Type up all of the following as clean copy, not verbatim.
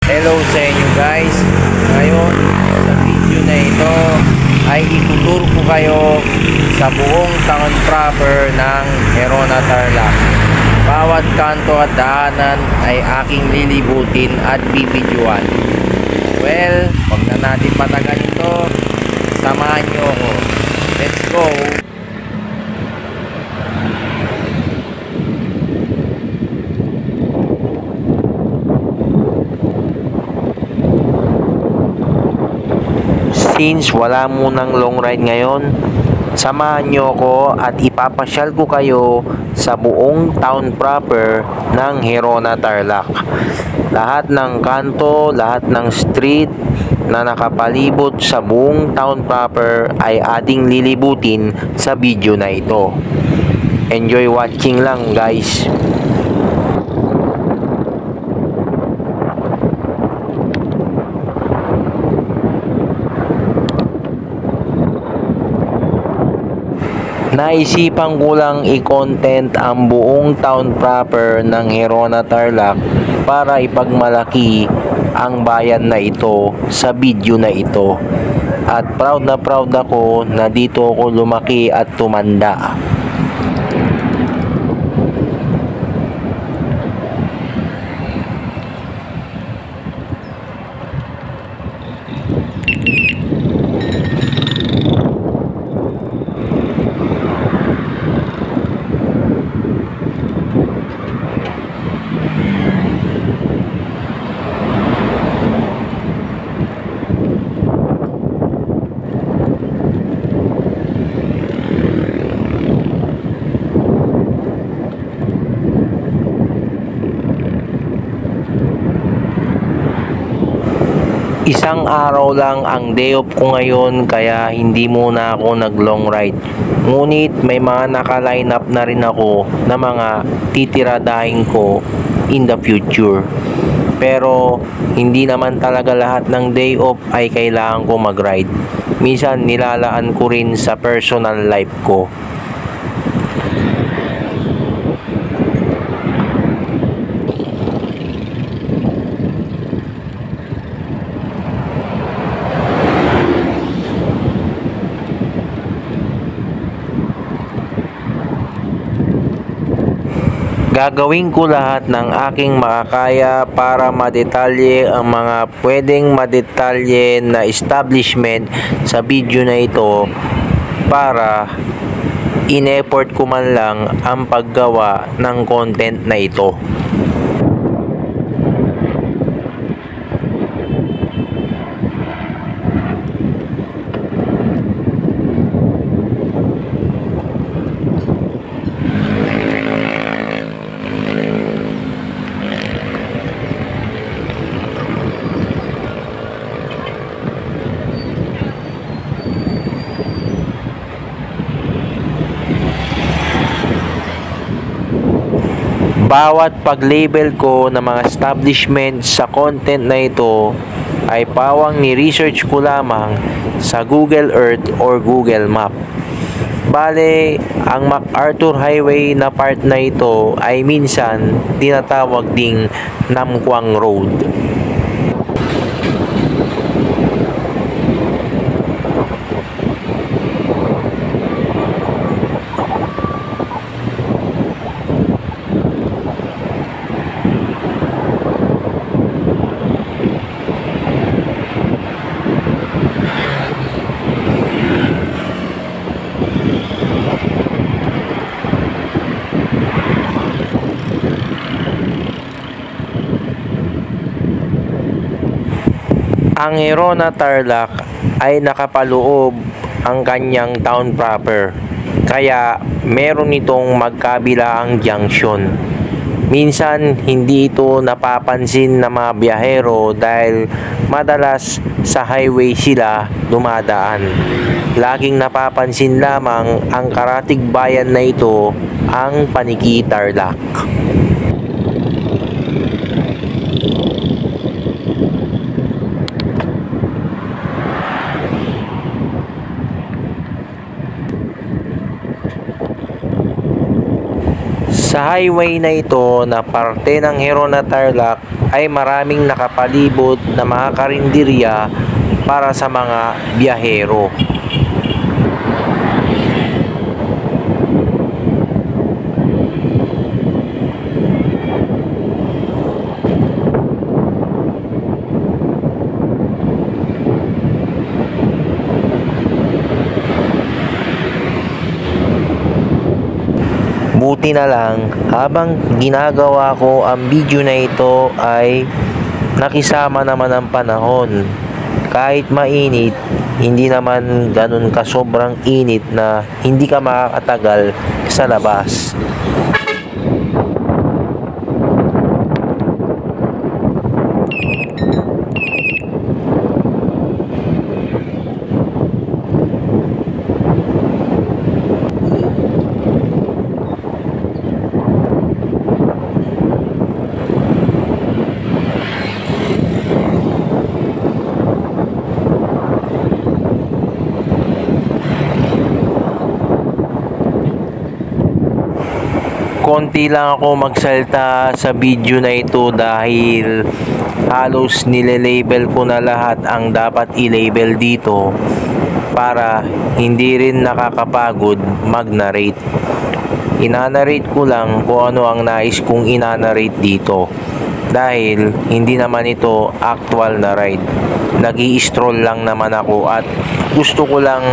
Hello sa inyo guys. Ngayon sa video na ito ay ituturo ko kayo sa buong town proper ng Herona Tarlac. Bawat kanto at daanan ay aking lilibutin at bibidyoan. Well, wag na natin patagalin ito. Samahan nyo ako. Let's go! Since wala munang long ride ngayon, samahan nyo ako at ipapasyal ko kayo sa buong town proper ng Herona Tarlac. Lahat ng kanto, lahat ng street na nakapalibot sa buong town proper ay ating lilibutin sa video na ito. Enjoy watching lang guys. Naisipan ko lang i-content ang buong town proper ng Herona Tarlac para ipagmalaki ang bayan na ito sa video na ito. At proud ako na dito ako lumaki at tumanda. Isang araw lang ang day off ko ngayon kaya hindi muna ako nag long ride. Ngunit may mga naka-line up na rin ako na mga titiradahin ko in the future. Pero hindi naman talaga lahat ng day off ay kailangan ko mag-ride. Minsan nilalaan ko rin sa personal life ko. Gagawin ko lahat ng aking makakaya para madetalye ang mga pwedeng madetalye na establishment sa video na ito para in-effort ko man lang ang paggawa ng content na ito. Bawat pag-label ko ng mga establishment sa content na ito ay pawang ni-research ko lamang sa Google Earth or Google Map. Bale, ang MacArthur Highway na part na ito ay minsan tinatawag ding Namquang Road. Ang Herona Tarlac ay nakapaloob ang kanyang town proper, kaya meron itong magkabilaang junction. Minsan hindi ito napapansin ng mga biyahero dahil madalas sa highway sila dumadaan. Laging napapansin lamang ang karatig bayan na ito, ang Paniki Tarlac. Sa highway na ito na parte ng Herona Tarlac ay maraming nakapalibot na mga karinderya para sa mga biyahero. Buti na lang, habang ginagawa ko ang video na ito ay nakisama naman ang panahon. Kahit mainit, hindi naman ganun ka sobrang init na hindi ka makakatagal sa labas. Konti lang ako magsalta sa video na ito dahil halos nile-label ko na lahat ang dapat i-label dito para hindi rin nakakapagod mag-narrate. Inanarrate ko lang kung ano ang nais kong inanarrate dito dahil hindi naman ito actual na ride. Nag-i-stroll lang naman ako at gusto ko lang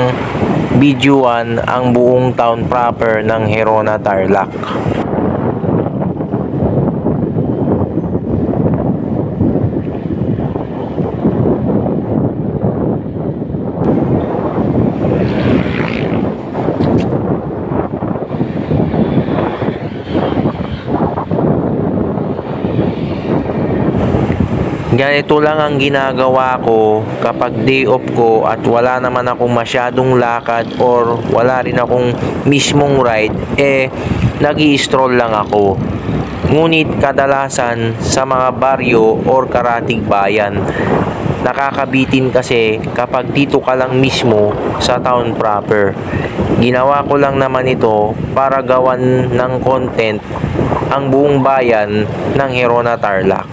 videoan ang buong town proper ng Herona Tarlac. Ganito lang ang ginagawa ko kapag day off ko at wala naman akong masyadong lakad or wala rin akong mismong ride, nag-i-stroll lang ako. Ngunit kadalasan sa mga baryo or karatig bayan, nakakabitin kasi kapag dito ka lang mismo sa town proper. Ginawa ko lang naman ito para gawan ng content ang buong bayan ng Herona Tarlac.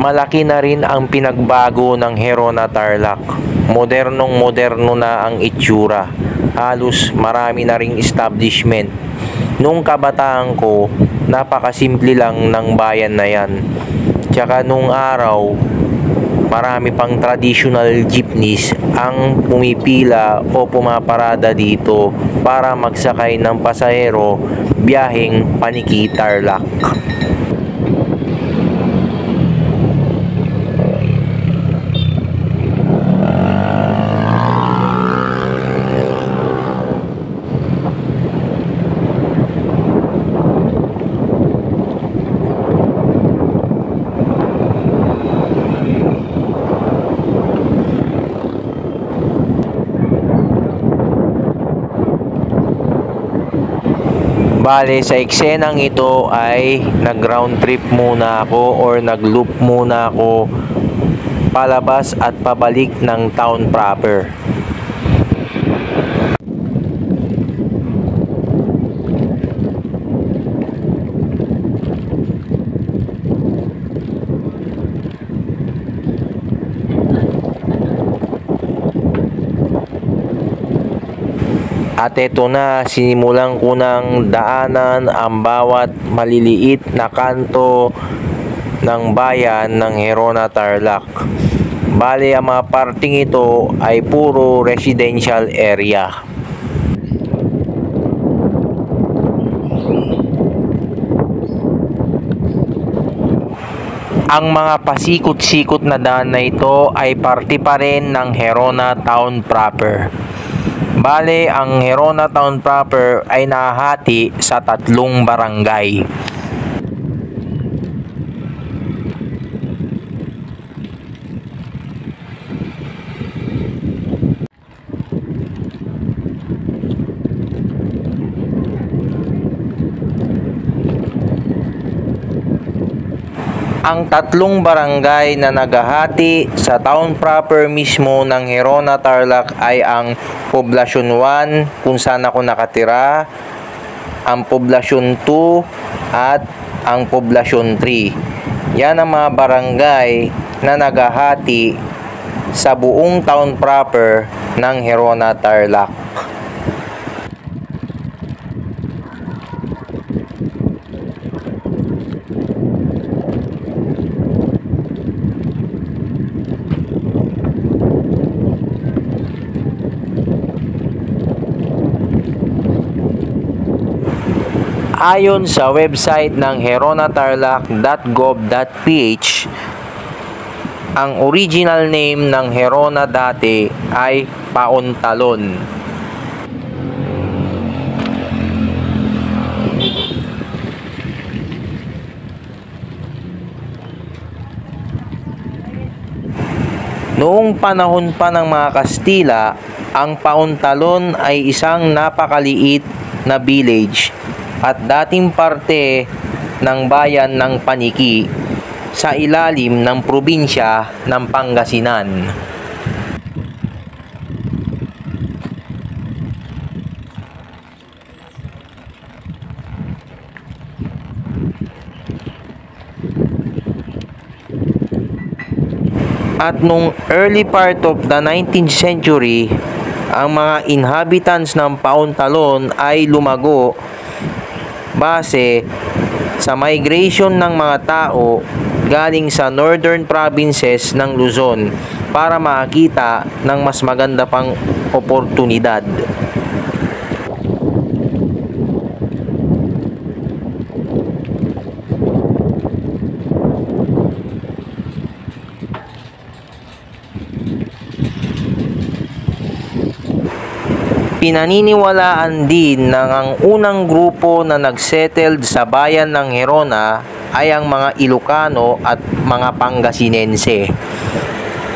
Malaki na rin ang pinagbago ng Herona Tarlac. Modernong-moderno na ang itsura. Halos marami na ring establishment. Nung kabataan ko, napakasimple lang ng bayan na yan. Tsaka nung araw, marami pang traditional jeepneys ang pumipila o pumaparada dito para magsakay ng pasahero biyaheng Paniki Tarlac. Bale, sa eksenang ito ay nag-round trip muna ako or nag-loop muna ako palabas at pabalik ng town proper. At eto na, sinimulan ko ng daanan ang bawat maliliit na kanto ng bayan ng Herona Tarlac. Bale, ang mga parting ito ay puro residential area. Ang mga pasikot-sikot na daan na ito ay parte pa rin ng Gerona Town proper. Bale, ang Gerona Town proper ay nahahati sa 3 barangay. Ang 3 barangay na naghahati sa town proper mismo ng Gerona Tarlac ay ang Poblasyon 1 kung saan ako nakatira, ang Poblasyon 2 at ang Poblasyon 3. Yan ang mga barangay na naghahati sa buong town proper ng Gerona Tarlac. Ayon sa website ng geronatarlac.gov.ph, ang original name ng Gerona dati ay Pauntalon. Noong panahon pa ng mga Kastila, ang Pauntalon ay isang napakaliit na village at dating parte ng bayan ng Paniki sa ilalim ng probinsya ng Pangasinan. At nung early part of the 19th century, ang mga inhabitants ng Pauntalon ay lumago base sa migration ng mga tao galing sa northern provinces ng Luzon para makita ng mas maganda pang oportunidad. Pinaniniwalaan din ng ang unang grupo na nagsettled sa bayan ng Gerona ay ang mga Ilocano at mga Pangasinense.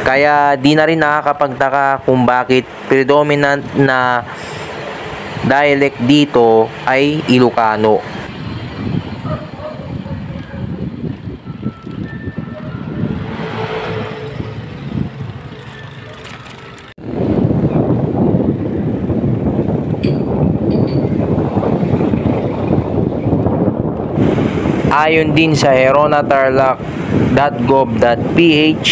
Kaya di na rin nakakapagtaka kung bakit predominant na dialect dito ay Ilocano. Ayon din sa geronatarlac.gov.ph,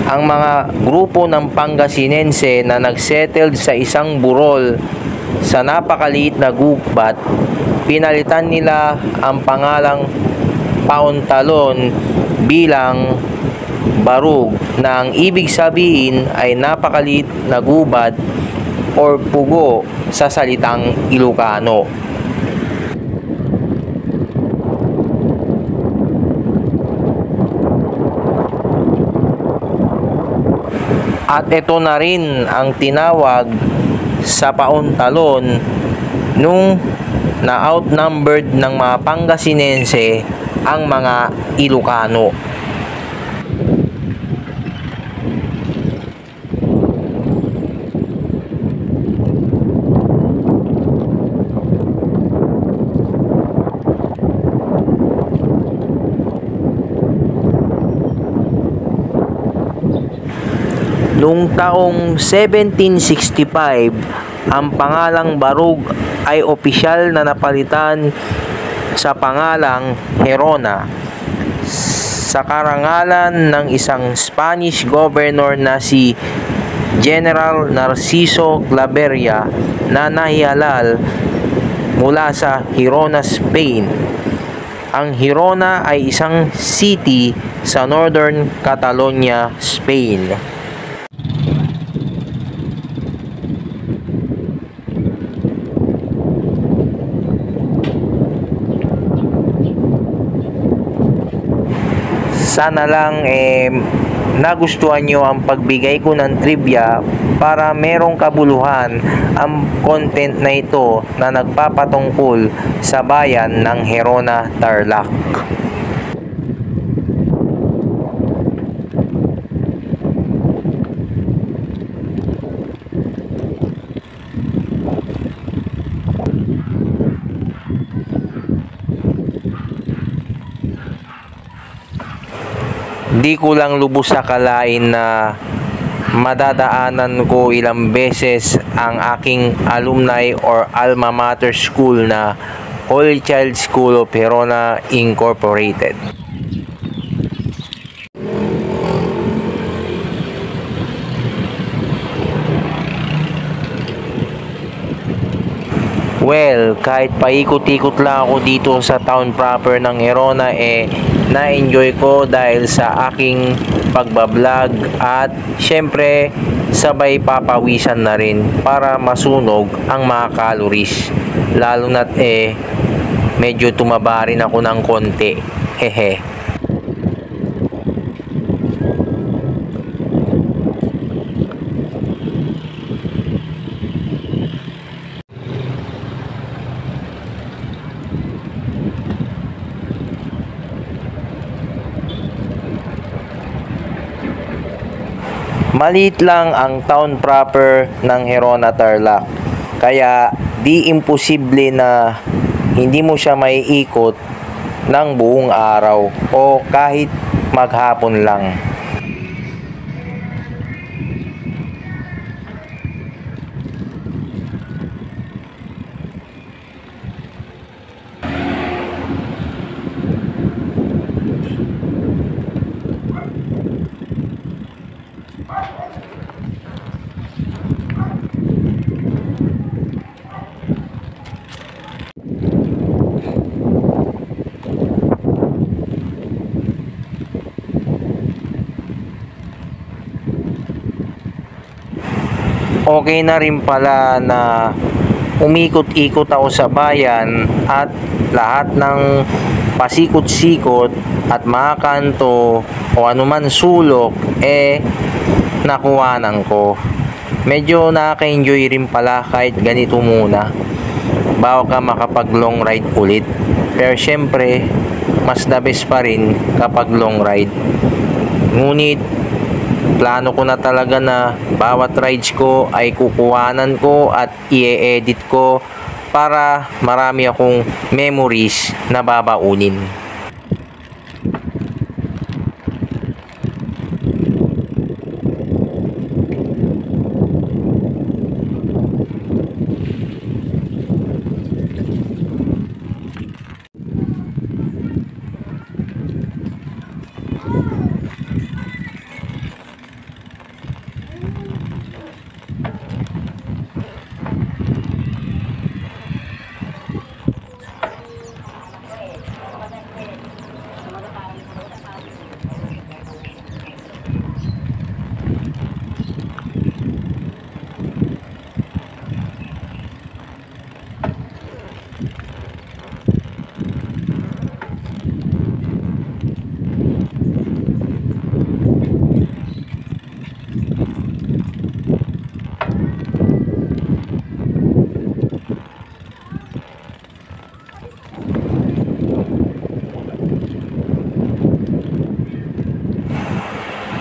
ang mga grupo ng Pangasinense na nagsettled sa isang burol sa napakaliit na gubat, pinalitan nila ang pangalang Pauntalon bilang Barug, na ang ibig sabihin ay napakaliit na gubat or pugo sa salitang Ilocano. At ito na rin ang tinawag sa Pauntalon nung na-outnumbered ng mga Pangasinense ang mga Ilocano. Noong taong 1765, ang pangalang Barug ay opisyal na napalitan sa pangalang Gerona sa karangalan ng isang Spanish governor na si General Narciso Claveria na nahihalal mula sa Girona, Spain. Ang Gerona ay isang city sa Northern Catalonia, Spain. Sana lang nagustuhan nyo ang pagbigay ko ng trivia para merong kabuluhan ang content na ito na nagpapatungkol sa bayan ng Gerona, Tarlac. Di ko lang lubos akalain na madadaanan ko ilang beses ang aking alumni or alma mater school na Holy Child School of Gerona Incorporated. Well, kahit paikot-ikot lang ako dito sa town proper ng Gerona, na-enjoy ko dahil sa aking pagbablog at syempre sabay papawisan na rin para masunog ang mga calories. Lalo na't medyo tumaba rin ako ng konti. Hehe. Maliit lang ang town proper ng Gerona, Tarlac. Kaya di imposible na hindi mo siya maiikot ng buong araw o kahit maghapon lang. Okay na rin pala na umikot-ikot ako sa bayan at lahat ng pasikot-sikot at mga kanto o anuman sulok nakuhanan ko. Medyo nakaka-enjoy rin pala kahit ganito muna bago ka makapag long ride ulit. Pero syempre mas the best pa rin kapag long ride. Ngunit plano ko na talaga na bawat rides ko ay kukuhanan ko at i-edit ko para marami akong memories na babaunin.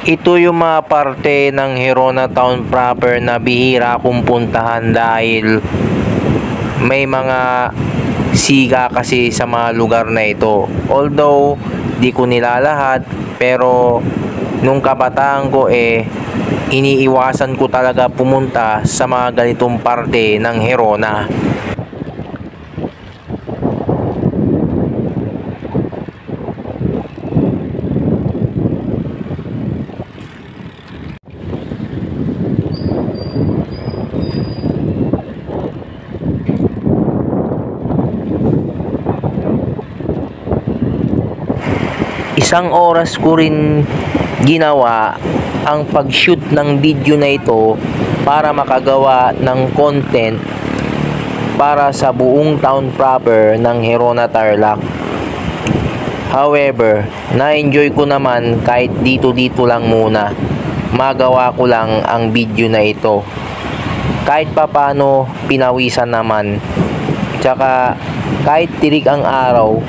Ito yung mga parte ng Gerona Town proper na bihira kong puntahan dahil may mga siga kasi sa mga lugar na ito. Although di ko nilalahat, pero nung kabataan ko iniiwasan ko talaga pumunta sa mga ganitong parte ng Gerona. Isang oras ko rin ginawa ang pag-shoot ng video na ito para makagawa ng content para sa buong town proper ng Herona Tarlac. However, na-enjoy ko naman kahit dito lang muna. Magawa ko lang ang video na ito. Kahit papano pinawisan naman. Tsaka kahit tirik ang araw,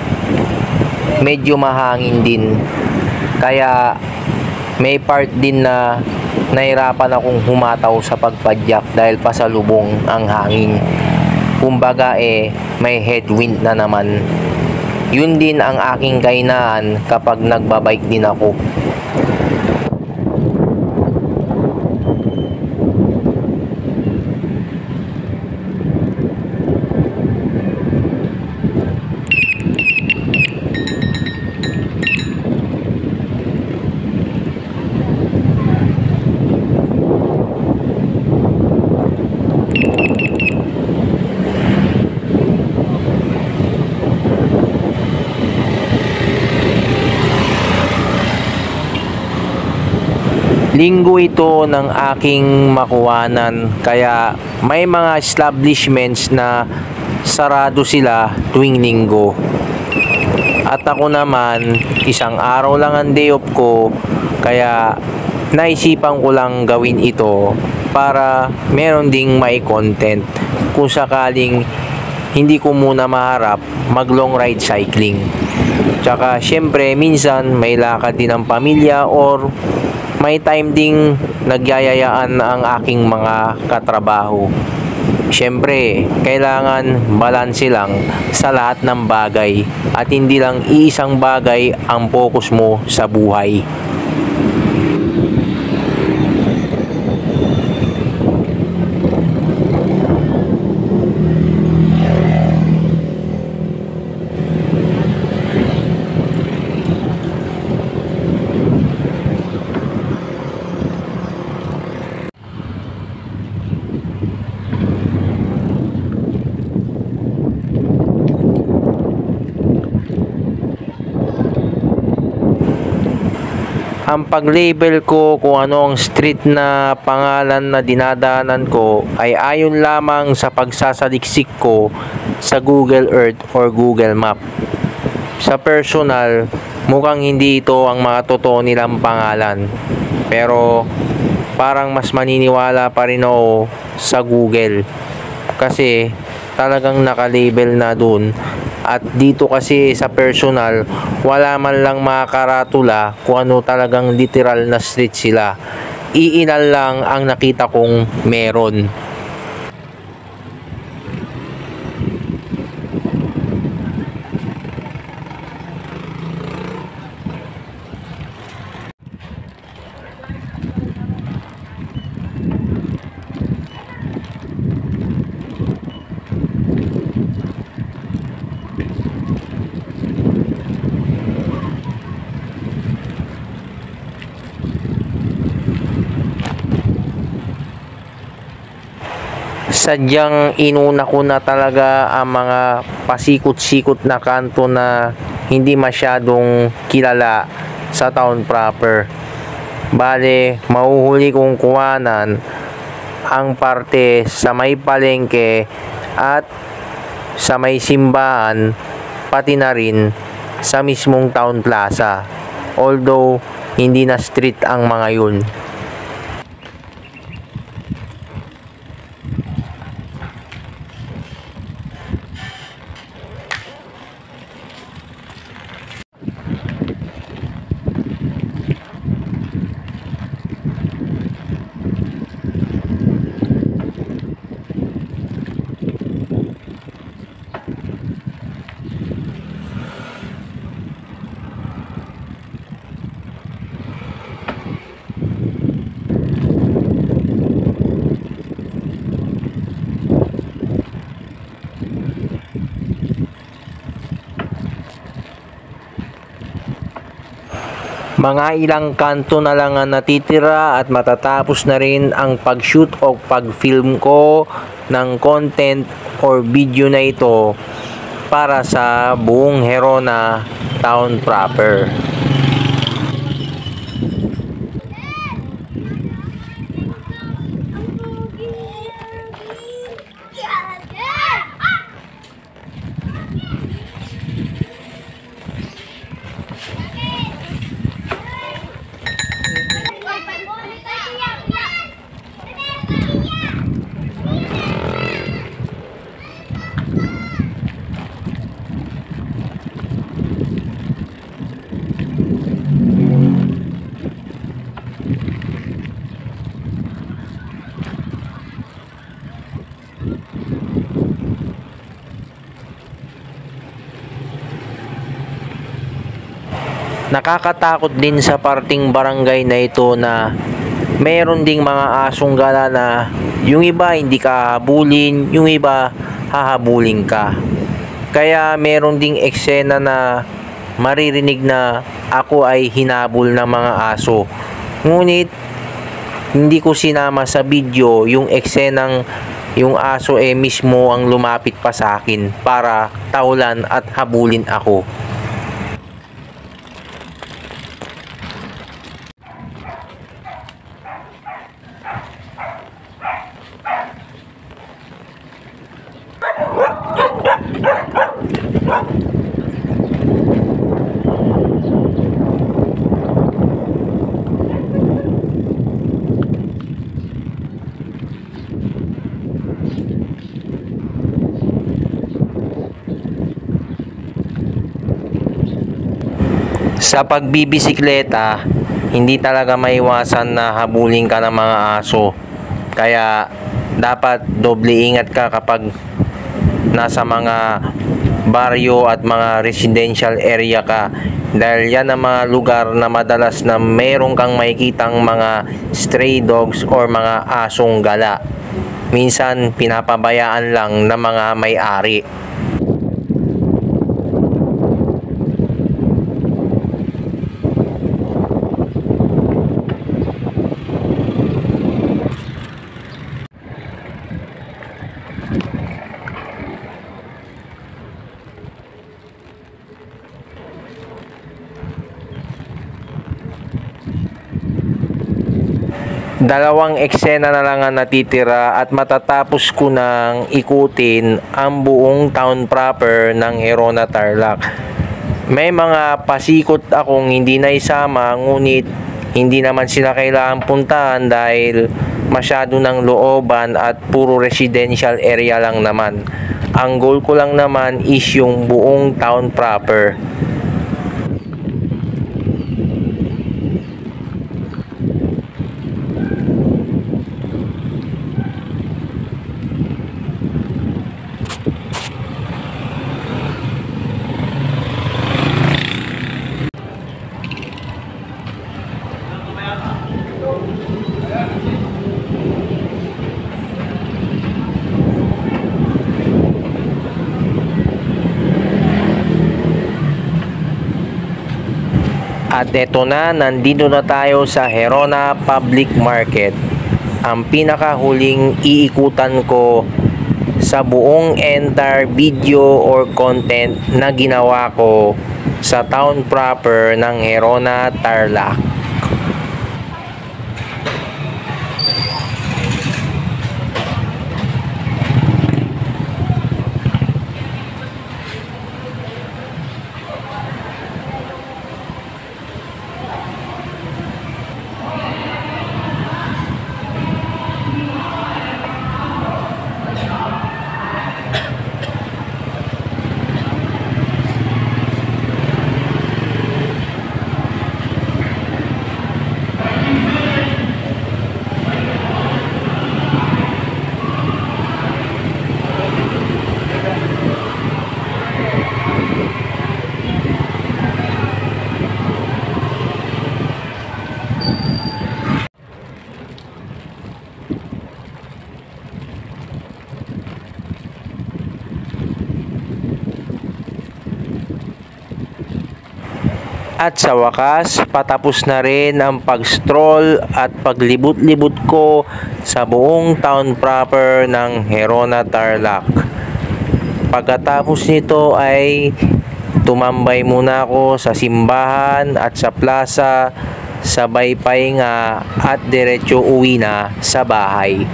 medyo mahangin din. Kaya may part din na nahirapan akong humataw sa pagpadyak dahil pasalubong ang hangin. Kumbaga may headwind na naman. Yun din ang aking kahinaan kapag nagbabike din ako. Linggo ito ng aking makuwanan, kaya may mga establishments na sarado sila tuwing linggo. At ako naman, isang araw lang ang day off ko, kaya naisipan ko lang gawin ito para meron ding may content kung sakaling hindi ko muna maharap mag long ride cycling. Tsaka syempre minsan may lakad din ang pamilya or may time ding nagyayayaan ang aking mga katrabaho. Siyempre, kailangan balanse lang sa lahat ng bagay at hindi lang iisang bagay ang focus mo sa buhay. Ang pag-label ko kung ano ang street na pangalan na dinadaanan ko ay ayon lamang sa pagsasaliksik ko sa Google Earth or Google Map. Sa personal, mukhang hindi ito ang mga totoo nilang pangalan. Pero parang mas maniniwala pa rin ako sa Google. Kasi talagang nakalabel na dun. At dito kasi sa personal, wala man lang makaratula kung ano talagang literal na street sila. Iinal lang ang nakita kong meron. Sadyang inuna ko na talaga ang mga pasikot-sikot na kanto na hindi masyadong kilala sa town proper. Bale, mahuhuli kong kuwanan ang parte sa may palengke at sa may simbahan, pati na rin sa mismong town plaza. Although, hindi na street ang mga yun. Mga ilang kanto na lang ang natitira at matatapos na rin ang pag-shoot o pag-film ko ng content or video na ito para sa buong Herona town proper. Nakakatakot din sa parting barangay na ito na meron ding mga asong gala na yung iba hindi ka hahabulin, yung iba hahabulin ka. Kaya meron ding eksena na maririnig na ako ay hinabol ng mga aso. Ngunit hindi ko sinama sa video yung eksenang yung aso mismo ang lumapit pa sa akin para taulan at habulin ako. Sa pagbibisikleta, hindi talaga maiwasan na habulin ka ng mga aso. Kaya dapat doble ingat ka kapag nasa mga baryo at mga residential area ka. Dahil yan ang mga lugar na madalas na meron kang makikitang mga stray dogs or mga asong gala. Minsan pinapabayaan lang ng mga may-ari. Dalawang eksena na lang ang natitira at matatapos ko nang ikutin ang buong town proper ng Herona Tarlac. May mga pasikot akong hindi naisama, ngunit hindi naman sila kailangan puntahan dahil masyado ng looban at puro residential area lang naman. Ang goal ko lang naman is yung buong town proper. At eto na, nandito na tayo sa Herona Public Market. Ang pinakahuling iikutan ko sa buong entire video or content na ginawa ko sa town proper ng Herona Tarlac. At sa wakas, patapos na rin ang pag-stroll at paglibot-libot ko sa buong town proper ng Herona Tarlac. Pagkatapos nito ay tumambay muna ako sa simbahan at sa plaza, sabay pahinga at diretso uwi na sa bahay.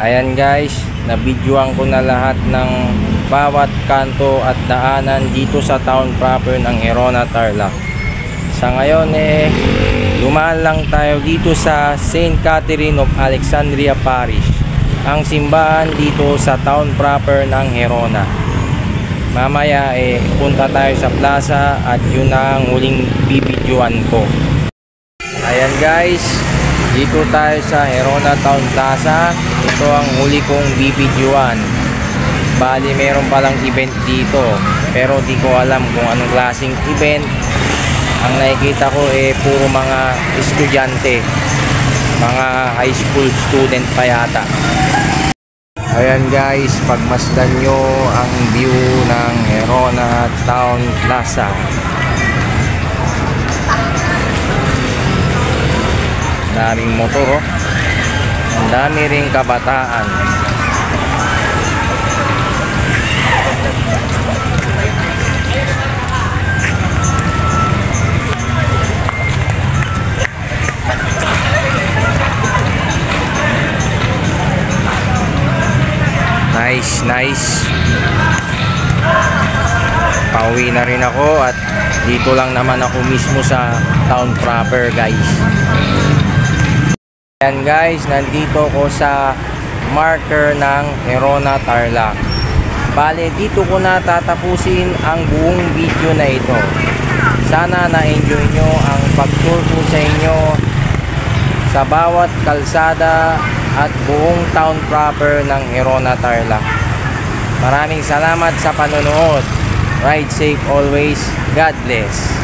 Ayan guys, nabidyoan ko na lahat ng bawat kanto at daanan dito sa town proper ng Herona Tarlac. Sa ngayon dumaan lang tayo dito sa St. Catherine of Alexandria Parish. ang simbahan dito sa town proper ng Gerona. Mamaya punta tayo sa plaza at yun na ang huling bibidyoan ko. Ayan guys, dito tayo sa Gerona Town Plaza. Ito ang huli kong bibidyoan. Bali meron palang event dito, pero di ko alam kung anong klaseng event. Ang nakikita ko puro mga estudyante, mga high school student pa yata. Ayan guys, pagmasdan nyo ang view ng Gerona Town Plaza. Daming motor oh. Ang dami ring kabataan. Nice. Pauwi na rin ako at dito lang naman ako mismo sa town proper guys. Ayan guys, nandito ko sa marker ng Gerona Tarlac. Bale, dito ko na tatapusin ang buong video na ito. Sana na-enjoy nyo ang pag-tour ko sa inyo sa bawat kalsada at buong town proper ng Gerona Tarlac. Maraming salamat sa panonood. Ride safe always. God bless.